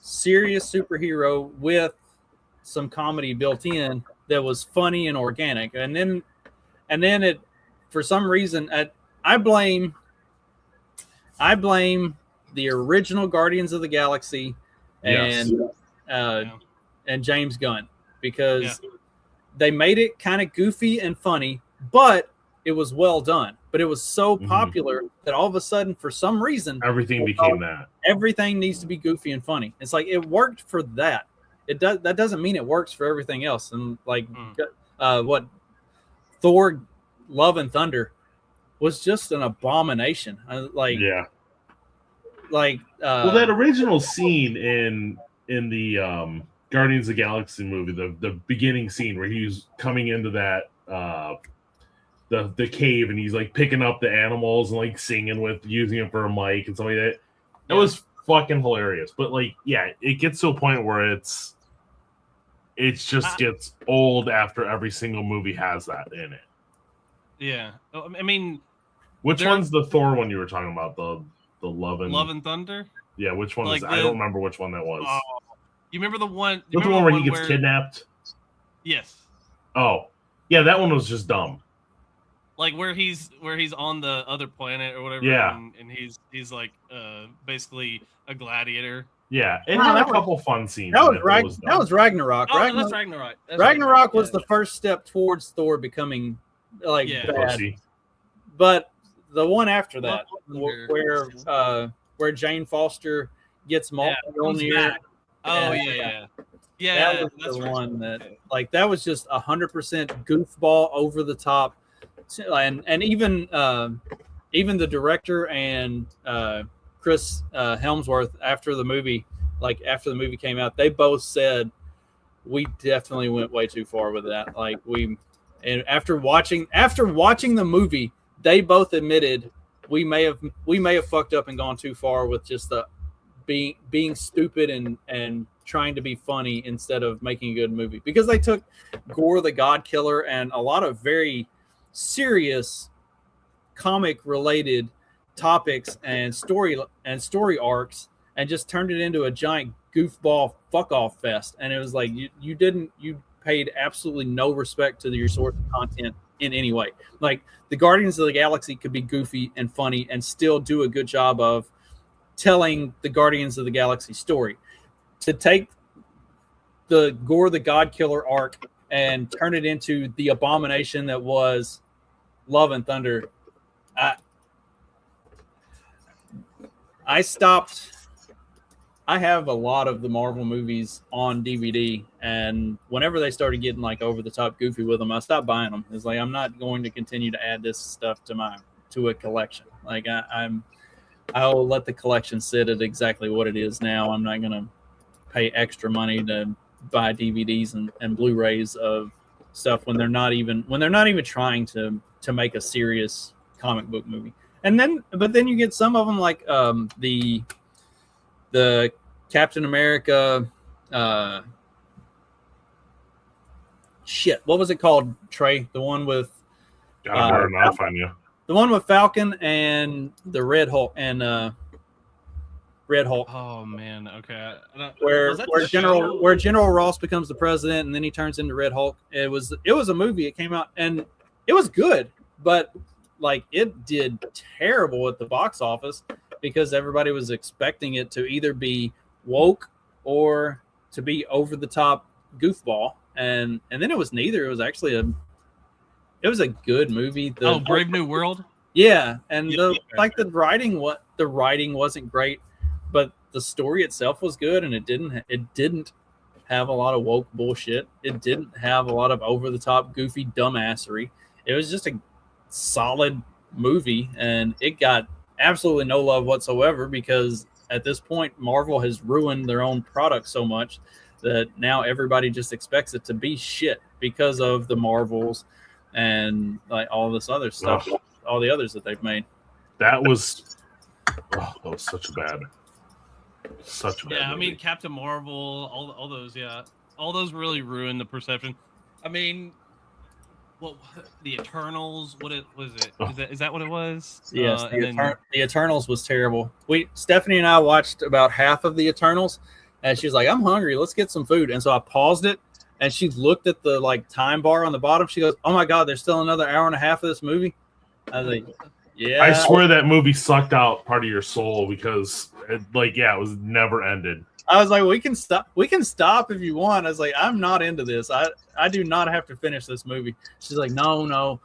serious superhero with some comedy built in that was funny and organic. And then it, for some reason, I blame the original Guardians of the Galaxy and James Gunn, because they made it kind of goofy and funny, but it was well done. But it was so popular that all of a sudden, for some reason, everything became that. Everything needs to be goofy and funny. It's like it worked for that. That doesn't mean it works for everything else. And like what Thor Love and Thunder was just an abomination. Well, that original scene in the Guardians of the Galaxy movie, the beginning scene where he's coming into that the cave and he's like picking up the animals and like singing with, using it for a mic and something like that. It was fucking hilarious. But like, it gets to a point where it just gets old after every single movie has that in it. Yeah. I mean, which one's the Thor one you were talking about? The Love and Thunder? Yeah, which one is I don't remember which one that was. You remember the one? The one where he gets kidnapped? Yes. Oh. Yeah, that one was just dumb. Like where he's on the other planet or whatever, and he's like basically a gladiator. Yeah, it had a couple fun scenes. That was Ragnarok. Oh, that's Ragnarok. Ragnarok was the first step towards Thor becoming like bad. But the one after that, where Jane Foster gets Mjolnir. That was the one that that was just 100% goofball, over the top. And even the director and Chris Hemsworth, after the movie came out, they both said we definitely went way too far with that. And after watching the movie, they both admitted we may have fucked up and gone too far with just the being stupid and trying to be funny instead of making a good movie, because they took Gore the God Killer and a lot of very serious comic related topics and story arcs and just turned it into a giant goofball fuck off fest. And it was like you paid absolutely no respect to your source of content in any way. Like the Guardians of the Galaxy could be goofy and funny and still do a good job of telling the Guardians of the Galaxy story. To take the Gore the God Killer arc and turn it into the abomination that was Love and Thunder. I stopped. I have a lot of the Marvel movies on DVD, and whenever they started getting like over the top goofy with them, I stopped buying them. It's like I'm not going to continue to add this stuff to a collection. Like I'll let the collection sit at exactly what it is now. I'm not going to pay extra money to buy DVDs and Blu-rays of stuff when they're not even trying to make a serious comic book movie. But then you get some of them like the Captain America what was it called, Trey? The one with I'll find you. The one with Falcon and the Red Hulk and Red Hulk. Oh man, okay. Where General Ross becomes the president and then he turns into Red Hulk. It was a movie. It came out and it was good, but like it did terrible at the box office because everybody was expecting it to either be woke or to be over the top goofball, and then it was neither. It was actually a good movie. Brave New World. Yeah, and the writing wasn't great, but the story itself was good, and it didn't have a lot of woke bullshit. It didn't have a lot of over the top goofy dumbassery. It was just a solid movie, and it got absolutely no love whatsoever because at this point Marvel has ruined their own product so much that now everybody just expects it to be shit because of the Marvels and like all this other stuff, all the others that they've made. That was such a bad movie. I mean Captain Marvel, all those, all those really ruined the perception. I mean, well, the Eternals, is that what it was? Yes, the Eternals was terrible. Stephanie and I watched about half of the Eternals, and she's like, "I'm hungry. Let's get some food." And so I paused it, and she looked at the like time bar on the bottom. She goes, "Oh my God, there's still another hour and a half of this movie." I was like, "Yeah." I swear that movie sucked out part of your soul because it was never ended. I was like, we can stop if you want. I was like, I'm not into this. I do not have to finish this movie. She's like, no,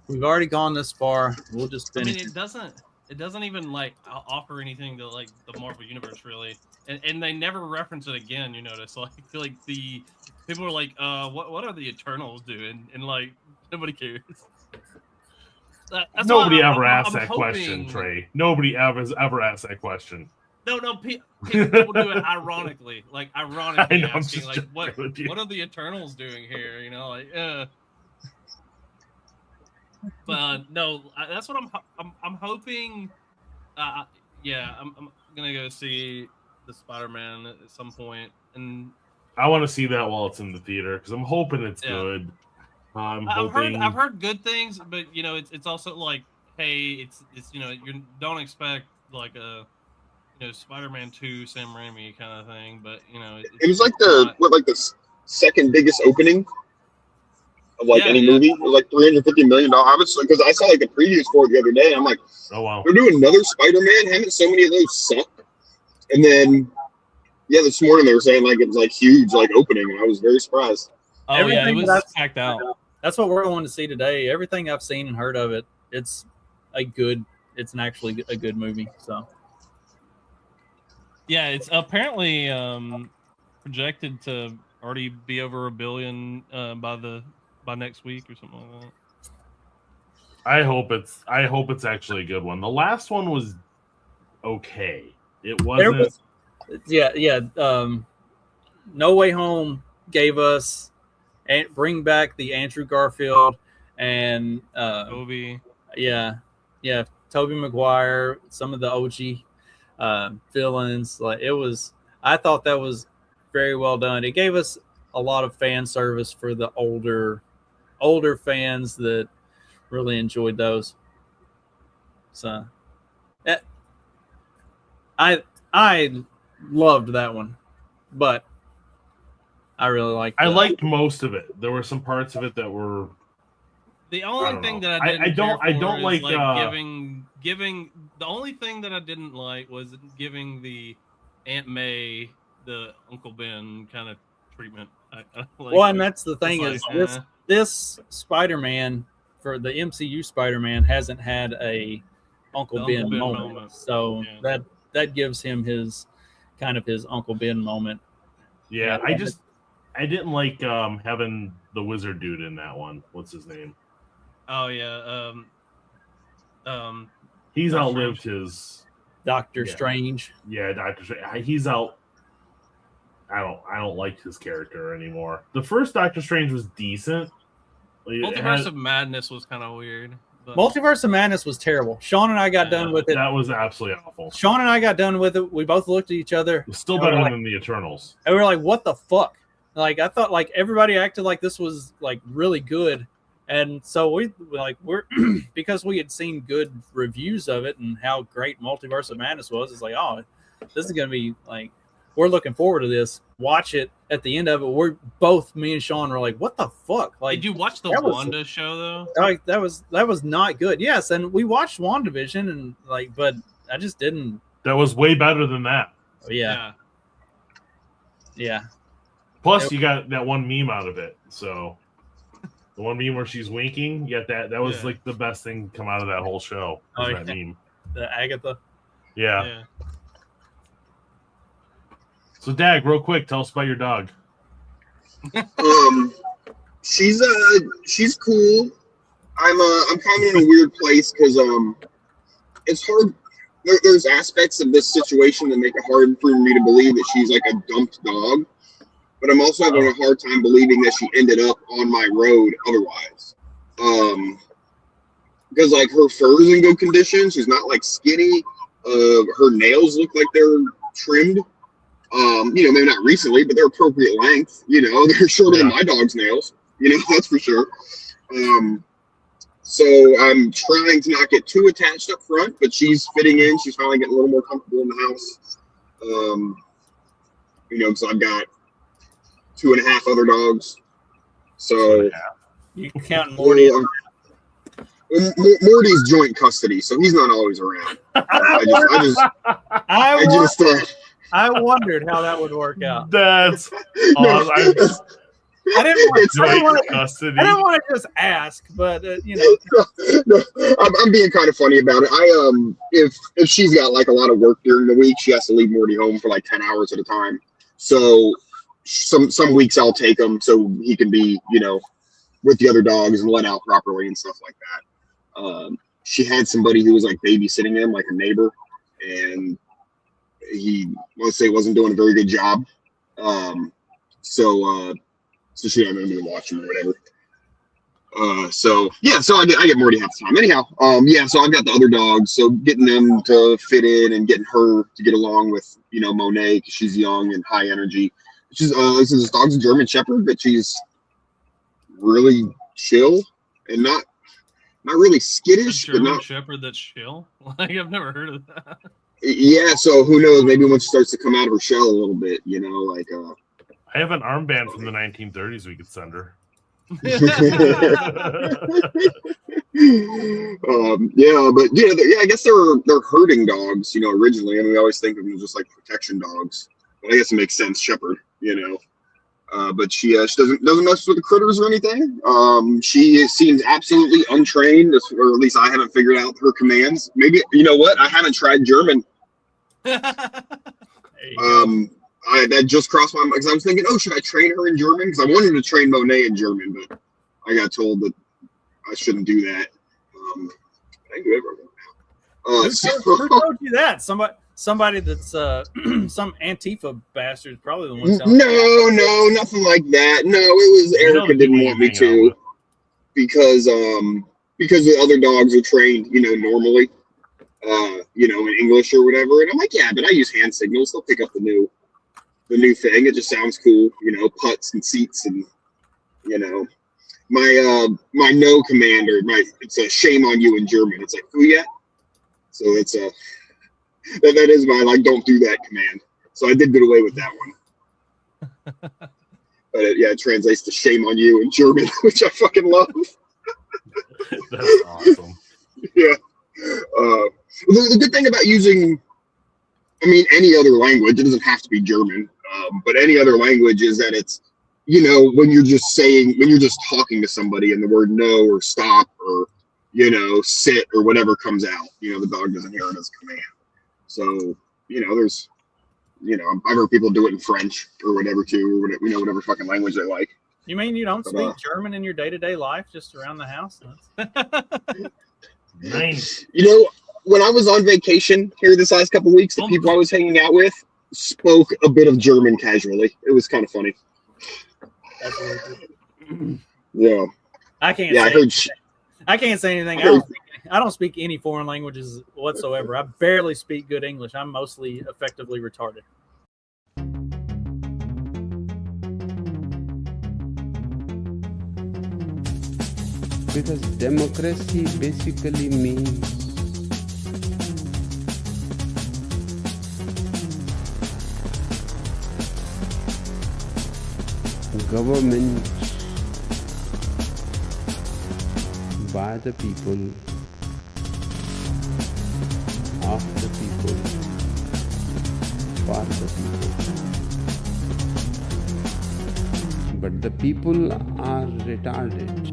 we've already gone this far. We'll just finish. I mean, it doesn't even like offer anything to like the Marvel universe really, and they never reference it again. You notice, like I feel like the people are like, what are the Eternals doing? And like nobody cares. Nobody ever asked that question, Trey. Nobody ever asked that question. No, people do it ironically. Like ironically asking, like, what are the Eternals doing here? You know, like, But no, that's what I'm hoping. I'm gonna go see the Spider-Man at some point, and I want to see that while it's in the theater because I'm hoping it's good. I've heard good things, but you know, it's also like, hey, it's you don't expect like a Spider-Man 2 Sam Raimi kind of thing, but it was like the second biggest opening of any movie. It was like $350 million. Because I saw like the previews for it the other day, and I'm like, oh wow, they're doing another Spider-Man. Haven't so many of those sucked? And then this morning they were saying like it was like huge like opening, and I was very surprised. Oh Everything it was packed out. That's what we're going to see today. Everything I've seen and heard of it, it's actually a good movie. So. Yeah, it's apparently projected to already be over $1 billion by next week or something like that. I hope it's actually a good one. The last one was okay. It wasn't. No Way Home gave us bring back the Andrew Garfield and Toby. Tobey Maguire, some of the OG villains. I thought that was very well done. It gave us a lot of fan service for the older fans that really enjoyed those. So I loved that one, but I really liked I liked most of it. There were some parts of it that were the only thing that I don't like giving giving the only thing that I didn't like was giving the Aunt May the Uncle Ben kind of treatment. I like well, and that's the thing like, is this Spider-Man for the MCU Spider-Man hasn't had a Uncle Ben moment. So that gives him his kind of his Uncle Ben moment. Yeah, I didn't like having the wizard dude in that one. What's his name? Oh yeah, he's outlived his Doctor Strange. Yeah, Doctor Strange. He's out. I don't like his character anymore. The first Doctor Strange was decent. Multiverse of Madness was kind of weird. But... Multiverse of Madness was terrible. Sean and I got done with it. That was absolutely awful. Sean and I got done with it. We both looked at each other. It's still better than the Eternals. And we were like, what the fuck? Like, I thought like everybody acted like this was like really good. And so we're because we had seen good reviews of it and how great Multiverse of Madness was, it's like, oh, this is going to be like, we're looking forward to this. Watch it. At the end of it, we're both, me and Sean were like, what the fuck? Like, did you watch the Wanda show though? Like that was not good. Yes, and we watched WandaVision and like, but I just didn't. That was way better than that. Yeah. Plus, you got that one meme out of it. So the one meme where she's winking, you got that. That was like the best thing to come out of that whole show. That meme. The Agatha. Yeah. So, Dag, real quick, tell us about your dog. She's cool. I'm kind of in a weird place because it's hard. There's aspects of this situation that make it hard for me to believe that she's like a dumped dog, but I'm also having a hard time believing that she ended up on my road otherwise. Because like her fur is in good condition. She's not like skinny. Her nails look like they're trimmed. Maybe not recently, but they're appropriate length. They're shorter than my dog's nails. That's for sure. So I'm trying to not get too attached up front, but she's fitting in. She's finally getting a little more comfortable in the house. Because I've got 2.5 other dogs. So you can count Morty. Morty's joint custody, so he's not always around. I wondered how that would work out. That's awesome. I didn't want to just ask, but I'm being kind of funny about it. If she's got like a lot of work during the week, she has to leave Morty home for like 10 hours at a time. So some weeks I'll take him so he can be with the other dogs and let out properly and stuff like that. She had somebody who was like babysitting him, like a neighbor, and he, let's say, wasn't doing a very good job. So she had nobody to watch him or whatever. So I get Morty half the time. Anyhow, so I've got the other dogs, so getting them to fit in and getting her to get along with, Monet, because she's young and high energy. This dog's a German Shepherd, but she's really chill and not really skittish. A German but Shepherd that's chill? Like, I've never heard of that. Yeah, so who knows? Maybe once she starts to come out of her shell a little bit, I have an armband from the 1930s we could send her. I guess they're herding dogs, originally. I mean, we always think of them as just like protection dogs. But I guess it makes sense, Shepherd, but she doesn't mess with the critters or anything. She seems absolutely untrained, or at least I haven't figured out her commands. Maybe, I haven't tried German. That just crossed my mind because I was thinking, should I train her in German? Because I wanted to train Monet in German, but I got told that I shouldn't do that. I can do everything now. Who told you that? Somebody that's some Antifa bastard, probably the one. No, nothing like that. No, it was Erica didn't want me to because the other dogs are trained, normally, in English or whatever. And I'm like, yeah, but I use hand signals. They'll pick up the new thing. It just sounds cool, putts and seats and my no commander. It's a shame on you in German. It's like Fuya. So it's that is my don't do that command. So I did get away with that one. But it translates to shame on you in German, which I fucking love. That's awesome. Yeah. The good thing about using, I mean, any other language, it doesn't have to be German, but any other language is that it's, you know, when you're just talking to somebody and the word no or stop or, you know, sit or whatever comes out, you know, the dog doesn't hear it as a command. So, you know, there's, you know, I've heard people do it in French or whatever too, or whatever, you know, whatever fucking language they like. You mean you don't speak German in your day-to-day life, just around the house? Nice. You know, when I was on vacation here this last couple of weeks, the people I was hanging out with spoke a bit of German casually. It was kind of funny. That's weird. Yeah. I can't. Yeah, I can't say anything. I don't speak any foreign languages whatsoever. I barely speak good English. I'm mostly effectively retarded. Because democracy basically means government by the people, of the people, for the people. But the people are retarded.